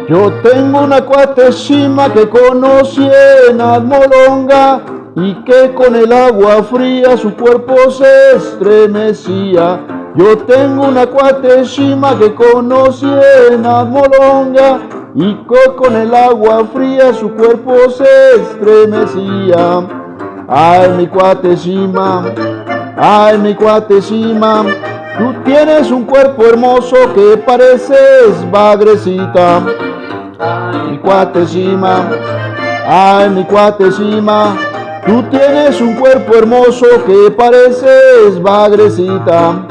Yo tengo una cuatesima que conocí en Almolonga y que con el agua fría su cuerpo se estremecía. Yo tengo una cuatesima que conocí en Almolonga y que con el agua fría su cuerpo se estremecía. Ay, mi cuatesima, ay, mi cuatesima, tú tienes un cuerpo hermoso que pareces bagrecita. Ay, mi cuatesima, ay, mi cuatesima, tú tienes un cuerpo hermoso que pareces bagrecita.